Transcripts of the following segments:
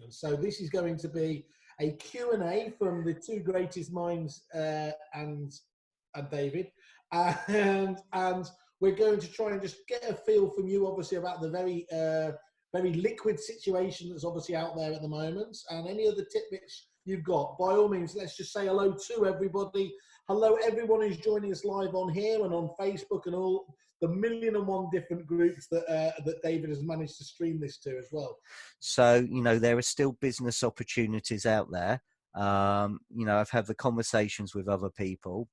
So this is going to be a Q&A from the two greatest minds, and David, and we're going to try and just get a feel from you, obviously, about the very liquid situation that's obviously out there at the moment, and any other tidbits you've got. By all means, let's just say hello to everybody. Hello, everyone who's joining us live on here and on Facebook and all the 1,000,001 different groups that David has managed to stream this to as well. So, there are still business opportunities out there. I've had the conversations with other people.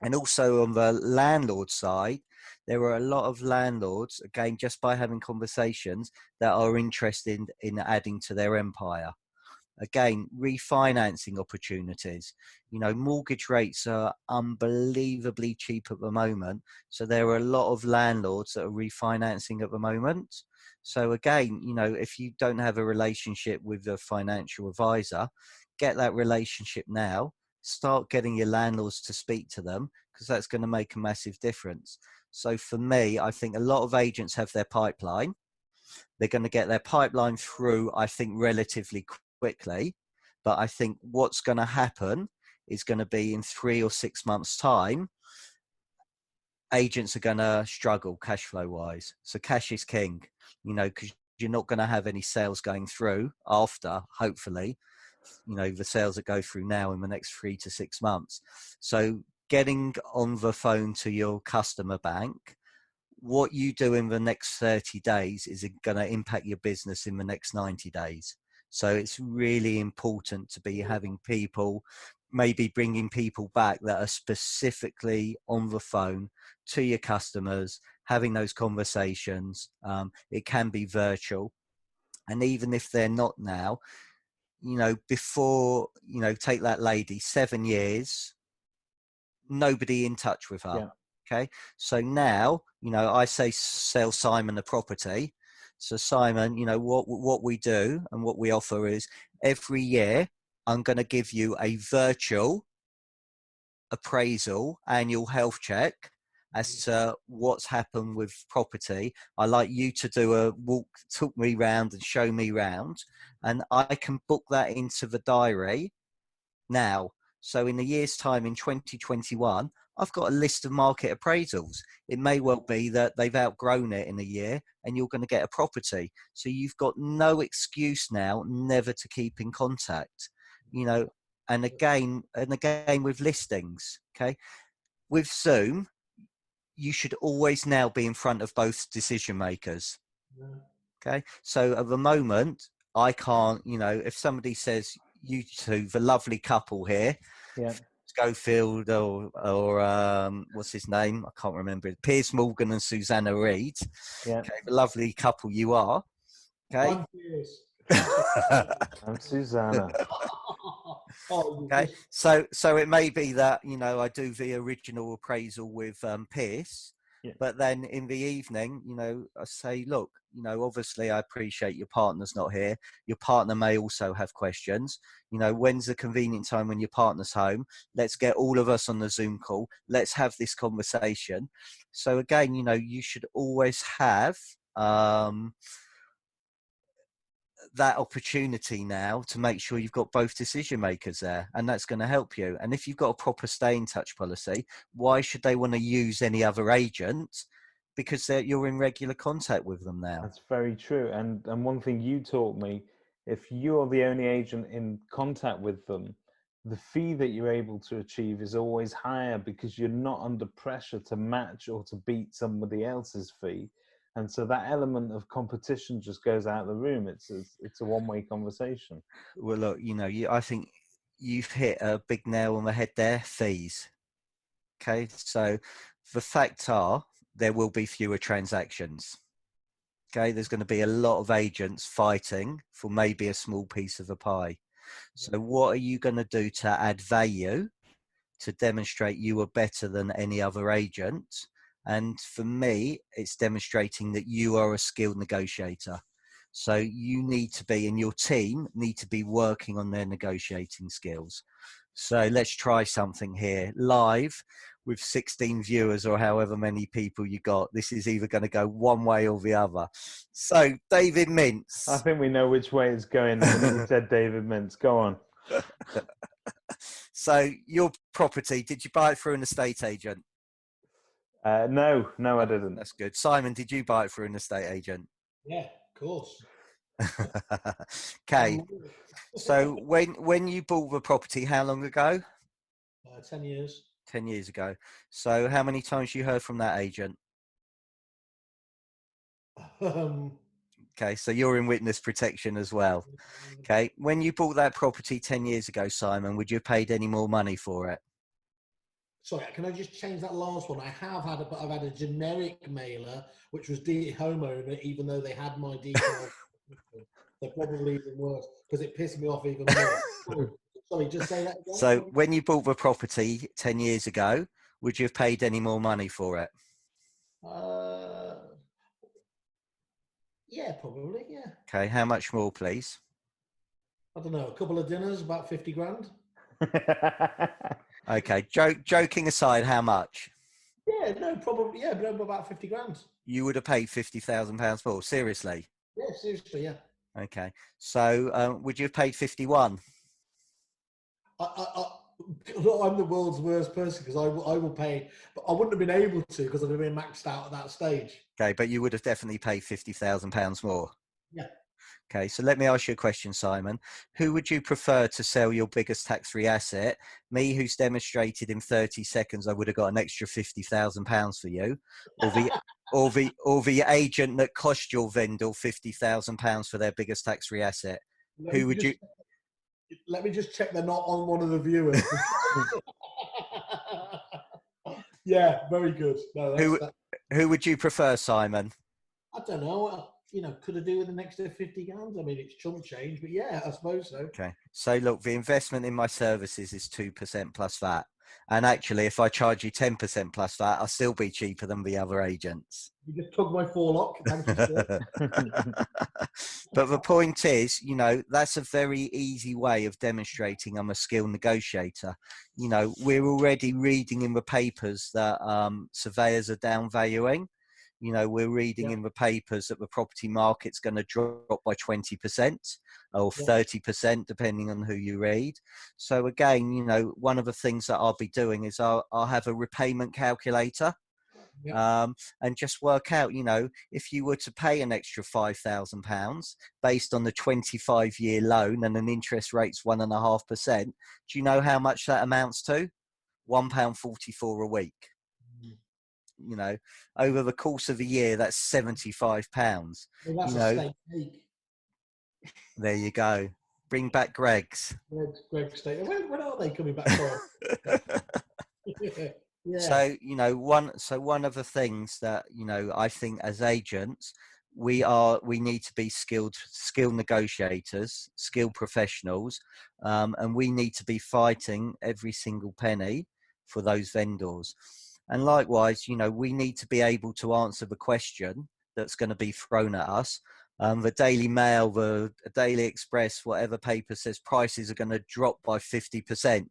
And also on the landlord side, there are a lot of landlords, again, just by having conversations, that are interested in adding to their empire. Again, refinancing opportunities. Mortgage rates are unbelievably cheap at the moment. So there are a lot of landlords that are refinancing at the moment. So again, if you don't have a relationship with a financial advisor, get that relationship now. Start getting your landlords to speak to them, because that's going to make a massive difference. So for me, I think a lot of agents have their pipeline. They're going to get their pipeline through, I think, relatively quickly. But I think what's going to happen is going to be in 3 or 6 months' time, agents are going to struggle cash flow wise. So cash is king, because you're not going to have any sales going through after, hopefully, the sales that go through now in the next 3 to 6 months. So getting on the phone to your customer bank, what you do in the next 30 days is going to impact your business in the next 90 days. So it's really important to be having people, maybe bringing people back that are specifically on the phone to your customers, having those conversations. It can be virtual. And even if they're not now, before, take that lady, 7 years, nobody in touch with her. Yeah. Okay. So now, I say sell Simon a property. So Simon, what we do and what we offer is every year, I'm going to give you a virtual appraisal, annual health check as to what's happened with property. I like you to do a walk, talk me round and show me round. And I can book that into the diary now. So in a year's time, in 2021, I've got a list of market appraisals. It may well be that they've outgrown it in a year and you're going to get a property. So you've got no excuse now never to keep in contact, and again with listings. Okay. With Zoom, you should always now be in front of both decision makers. Okay. So at the moment, I can't, if somebody says, you two, the lovely couple here, Schofield or what's his name? I can't remember it. Piers Morgan and Susanna Reid. Yeah. Okay, the lovely couple you are. Okay. I'm Susanna. Okay. So it may be that, I do the original appraisal with Pierce. Yeah. But then in the evening, I say, look, obviously I appreciate your partner's not here. Your partner may also have questions. When's the convenient time when your partner's home? Let's get all of us on the Zoom call. Let's have this conversation. So again, you should always have that opportunity now to make sure you've got both decision makers there, and that's going to help you. And if you've got a proper stay in touch policy, why should they want to use any other agent? Because you're in regular contact with them now. That's very true. And one thing you taught me, if you're the only agent in contact with them, the fee that you're able to achieve is always higher because you're not under pressure to match or to beat somebody else's fee. And so that element of competition just goes out of the room. It's a one-way conversation. Well, look, I think you've hit a big nail on the head there, fees. Okay, so the facts are there will be fewer transactions. Okay, there's going to be a lot of agents fighting for maybe a small piece of the pie. So what are you going to do to add value to demonstrate you are better than any other agent? And for me, it's demonstrating that you are a skilled negotiator. So you need to be, and your team need to be working on their negotiating skills. So let's try something here live. with 16 viewers or however many people you got. This is either going to go one way or the other. So, David Mintz. I think we know which way it's going when you said David Mintz. Go on. So, your property, did you buy it through an estate agent? No, I didn't. That's good. Simon, did you buy it through an estate agent? Yeah, of course. Okay. So when you bought the property, how long ago? 10 years. 10 years ago. So how many times you heard from that agent? Okay, so you're in witness protection as well. Okay, when you bought that property 10 years ago, Simon, would you have paid any more money for it? Sorry, can I just change that last one? I've had a generic mailer, which was dear homeowner, even though they had my details. They're probably even worse because it pissed me off even more. Sorry, just say that again. So when you bought the property 10 years ago, would you have paid any more money for it? Yeah, probably, yeah. Okay, how much more, please? I don't know, a couple of dinners, about 50 grand. Okay, joking aside, how much? Yeah, no, probably, yeah, but about 50 grand. You would have paid £50,000 more, seriously? Yeah, seriously, yeah. Okay, so would you have paid 51? I'm the world's worst person because I will pay, but I wouldn't have been able to because I'd have been maxed out at that stage. Okay, but you would have definitely paid £50,000 more. Yeah. Okay, so let me ask you a question, Simon. Who would you prefer to sell your biggest tax-free asset? Me, who's demonstrated in 30 seconds I would have got an extra £50,000 for you, or the agent that cost your vendor £50,000 for their biggest tax-free asset? Who would you? Let me just check they're not on one of the viewers. Yeah, very good. No, who would you prefer, Simon? I don't know. Could I do with an extra 50 grand? I mean, it's chump change, but yeah, I suppose so. Okay. So look, the investment in my services is 2% plus that. And actually, if I charge you 10% plus that, I'll still be cheaper than the other agents. You just took my forelock. Thank you, sir. But the point is, that's a very easy way of demonstrating I'm a skilled negotiator. We're already reading in the papers that surveyors are downvaluing. We're reading in the papers that the property market's going to drop by 20% or 30%, depending on who you read. So again, one of the things that I'll be doing is I'll have a repayment calculator. And just work out, if you were to pay an extra £5,000 based on the 25-year loan and an interest rate's 1.5%, do you know how much that amounts to? £1.44 a week. Over the course of a year, that's £75. Well, that's a steak cake. There you go. Bring back Greg's. Greg's steak. When are they coming back from? Yeah. So one of the things that I think as agents we need to be skilled negotiators, skilled professionals, and we need to be fighting every single penny for those vendors. And likewise, we need to be able to answer the question that's going to be thrown at us. The Daily Mail, the Daily Express, whatever paper says prices are going to drop by 50%.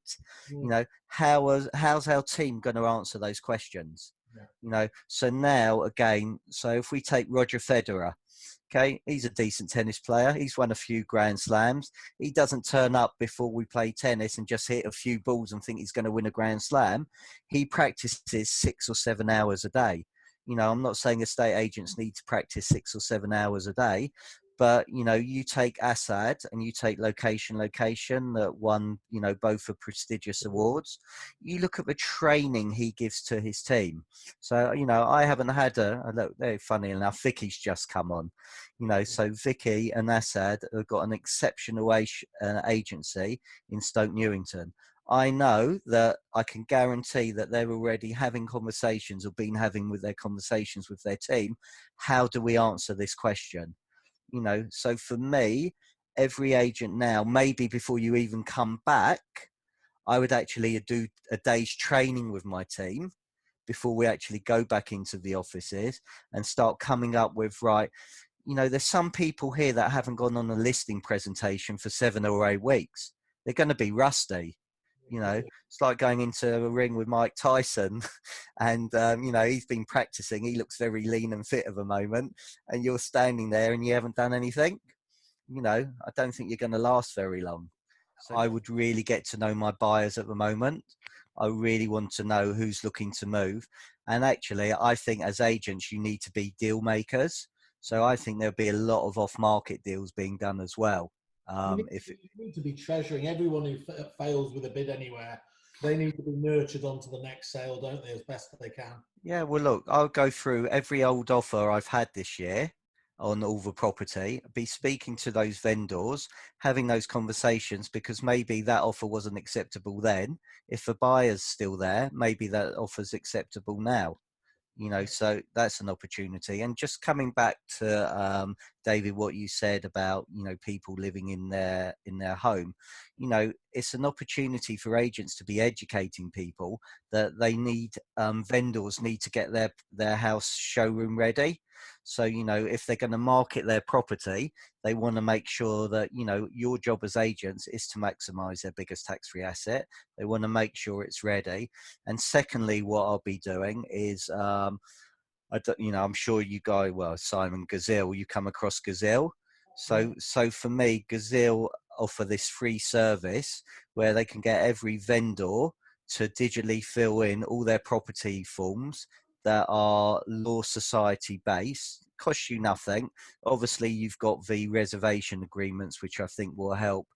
How's our team going to answer those questions? Yeah. So now again, so if we take Roger Federer, okay, he's a decent tennis player. He's won a few Grand Slams. He doesn't turn up before we play tennis and just hit a few balls and think he's going to win a Grand Slam. He practices 6 or 7 hours a day. I'm not saying estate agents need to practice 6 or 7 hours a day, but, you take Assad and you take Location that won, both the prestigious awards. You look at the training he gives to his team. So, I haven't had look, they're funny enough, Vicky's just come on, so Vicky and Assad have got an exceptional agency in Stoke Newington. I know that I can guarantee that they're already having conversations or been having with their conversations with their team. How do we answer this question? So for me, every agent now, maybe before you even come back, I would actually do a day's training with my team before we actually go back into the offices and start coming up with, right, there's some people here that haven't gone on a listing presentation for 7 or 8 weeks. They're going to be rusty. You know, it's like going into a ring with Mike Tyson and, you know, he's been practicing. He looks very lean and fit at the moment. And you're standing there and you haven't done anything. You know, I don't think you're going to last very long. I would really get to know my buyers at the moment. I really want to know who's looking to move. And actually, I think as agents, you need to be deal makers. So I think there'll be a lot of off-market deals being done as well. You need to be treasuring everyone who fails with a bid anywhere. They need to be nurtured onto the next sale, don't they, as best they can? Yeah, well, look, I'll go through every old offer I've had this year on all the property, be speaking to those vendors, having those conversations, because maybe that offer wasn't acceptable then. If the buyer's still there, maybe that offer's acceptable now. You know, so that's an opportunity. And just coming back to David, what you said about, you know, people living in their home, you know, it's an opportunity for agents to be educating people that they need, vendors need to get their house showroom ready. So, you know, if they're going to market their property, they want to make sure that, you know, your job as agents is to maximize their biggest tax-free asset. They want to make sure it's ready. And secondly, what I'll be doing is, you know, I'm sure you guys, well, Simon, Gazelle, you come across Gazelle. So for me, Gazelle offer this free service where they can get every vendor to digitally fill in all their property forms that are Law Society based. Costs you nothing. Obviously, you've got the reservation agreements, which I think will help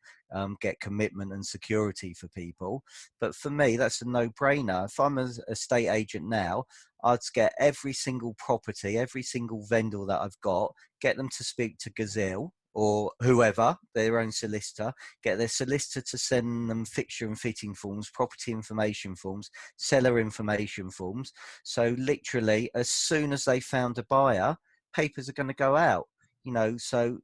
get commitment and security for people. But for me, that's a no-brainer. If I'm an estate agent now, I'd get every single property, every single vendor that I've got, get them to speak to Gazelle or whoever, their own solicitor, get their solicitor to send them fixture and fitting forms, property information forms, seller information forms. So literally, as soon as they found a buyer, papers are going to go out. You know, so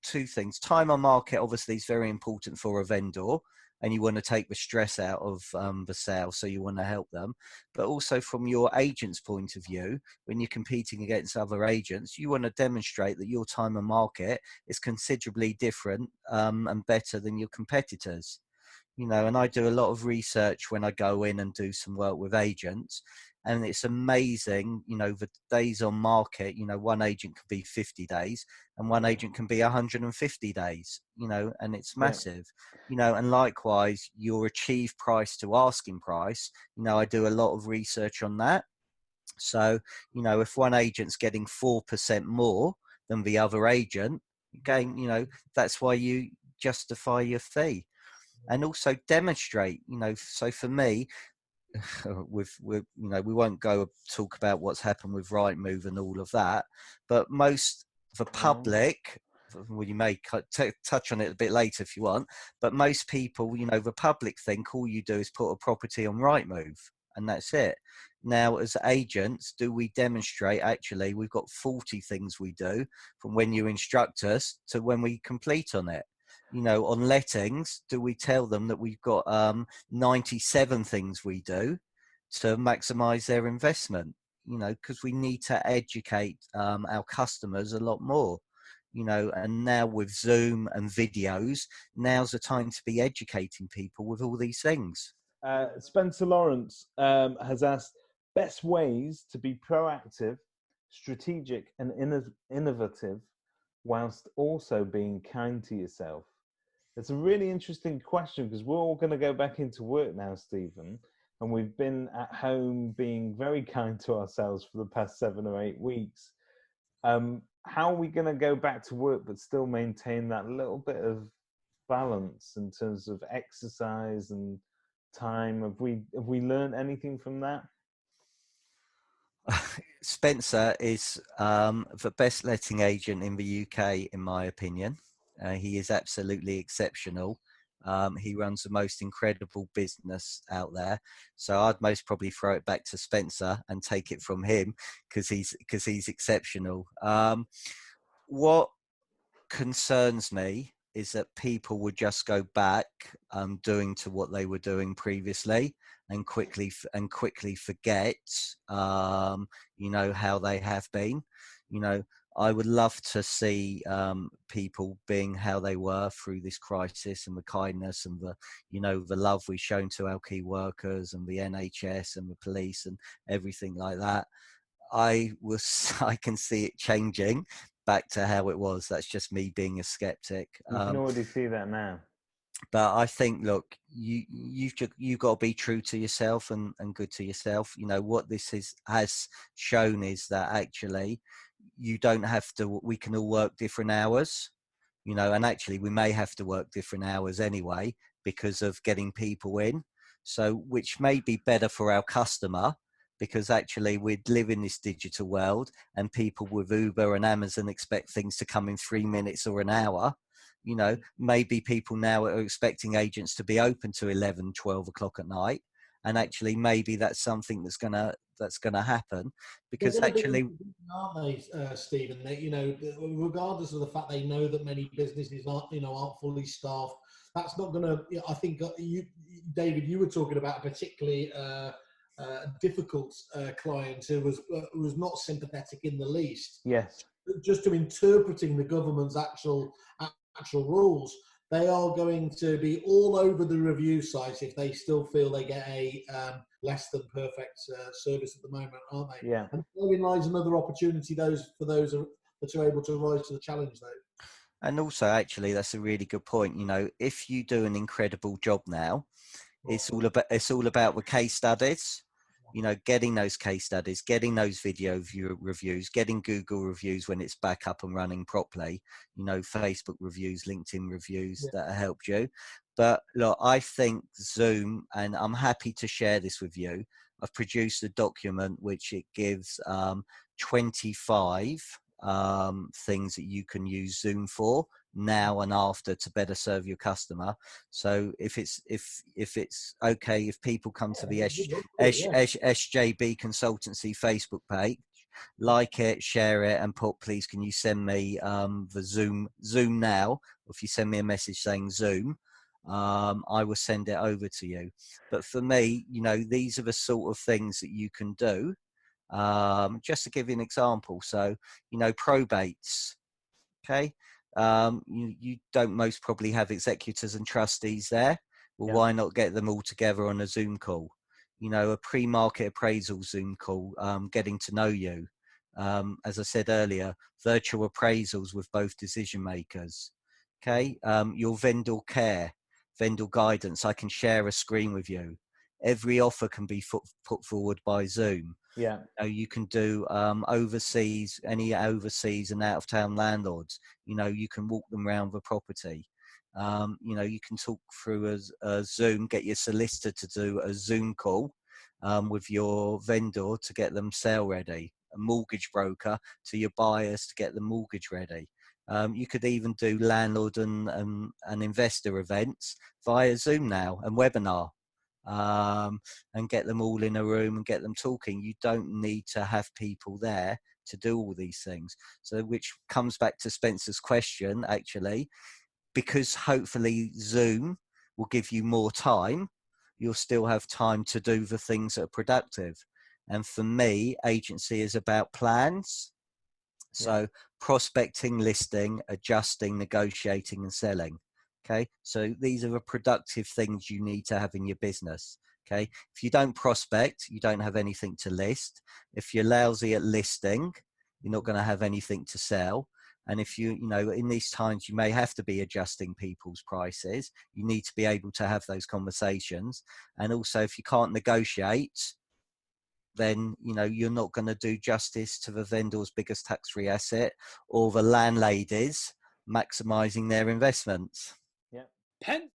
two things. Time on market obviously is very important for a vendor, and you want to take the stress out of the sale, so you want to help them. But also from your agent's point of view, when you're competing against other agents, you want to demonstrate that your time on market is considerably different and better than your competitors. You know, and I do a lot of research when I go in and do some work with agents, and it's amazing, you know, the days on market, you know, one agent can be 50 days and one agent can be 150 days, you know, and it's massive. You know, and likewise your achieved price to asking price, you know, I do a lot of research on that. So, you know, if one agent's getting 4% more than the other agent, again, you know, that's why you justify your fee. And also demonstrate, you know, so for me, with you know, we won't go talk about what's happened with Rightmove and all of that, but most the public, well, you may touch on it a bit later if you want, but most people, you know, the public think all you do is put a property on Rightmove and that's it. Now, as agents, do we demonstrate actually we've got 40 things we do from when you instruct us to when we complete on it? You know, on lettings, do we tell them that we've got 97 things we do to maximize their investment? You know, because we need to educate our customers a lot more. You know, and now with Zoom and videos, now's the time to be educating people with all these things. Spencer Lawrence has asked, best ways to be proactive, strategic and innovative whilst also being kind to yourself. It's a really interesting question because we're all going to go back into work now, Stephen, and we've been at home being very kind to ourselves for the past 7 or 8 weeks. How are we going to go back to work but still maintain that little bit of balance in terms of exercise and time? Have we learned anything from that? Spencer is the best letting agent in the UK, in my opinion. He is absolutely exceptional. He runs the most incredible business out there. So I'd most probably throw it back to Spencer and take it from him because he's exceptional. What concerns me is that people would just go back doing to what they were doing previously and quickly forget you know, how they have been. You know, I would love to see people being how they were through this crisis, and the kindness and the, the love we've shown to our key workers and the NHS and the police and everything like that. I can see it changing back to how it was. That's just me being a skeptic. You can already see that now. But I think, look, you've got to be true to yourself and good to yourself. What this has shown is that actually you don't have to. We can all work different hours, and actually we may have to work different hours anyway because of getting people in. So, which may be better for our customer, because actually we live in this digital world, and people with Uber and Amazon expect things to come in 3 minutes or an hour. Maybe people now are expecting agents to be open to 11, 12 o'clock at night. And actually, maybe that's something that's gonna happen, because actually, aren't they, Stephen? Regardless of the fact they know that many businesses aren't fully staffed, that's not going to. I think you, David, you were talking about a particularly difficult client who was not sympathetic in the least. Yes. Just to interpreting the government's actual rules, they are going to be all over the review sites if they still feel they get a less than perfect service at the moment, aren't they? Yeah. And therein lies another opportunity for those that are able to rise to the challenge, though. And also, actually, that's a really good point. If you do an incredible job now, it's all about the case studies. Getting those case studies, getting those video reviews, getting Google reviews when it's back up and running properly, Facebook reviews, LinkedIn reviews that helped you. But look, I think Zoom, and I'm happy to share this with you, I've produced a document which it gives 25 things that you can use Zoom for now and after to better serve your customer. So if it's okay, if people come to the SJB Consultancy Facebook page, like it, share it, and put, please can you send me the Zoom now? Or if you send me a message saying Zoom, I will send it over to you. But for me, these are the sort of things that you can do. Just to give you an example, so probates, okay, you don't most probably have executors and trustees there. Well, why not get them all together on a Zoom call? A pre-market appraisal Zoom call, getting to know you. As I said earlier, virtual appraisals with both decision makers. Okay, your vendor care, vendor guidance. I can share a screen with you. Every offer can be put forward by Zoom. Yeah. You can do any overseas and out of town landlords. You can walk them around the property. You can talk through a Zoom, get your solicitor to do a Zoom call with your vendor to get them sale ready, a mortgage broker to your buyers to get the mortgage ready. You could even do landlord and investor events via Zoom now and webinar. And get them all in a room and get them talking. You don't need to have people there to do all these things. So, which comes back to Spencer's question, actually, because hopefully Zoom will give you more time, you'll still have time to do the things that are productive. And for me, agency is about plans. So prospecting, listing, adjusting, negotiating, and selling. Okay, so these are the productive things you need to have in your business. Okay, if you don't prospect, you don't have anything to list. If you're lousy at listing, you're not going to have anything to sell. And if in these times, you may have to be adjusting people's prices. You need to be able to have those conversations. And also, if you can't negotiate, then you're not going to do justice to the vendor's biggest tax-free asset or the landladies maximizing their investments. Yeah. Pen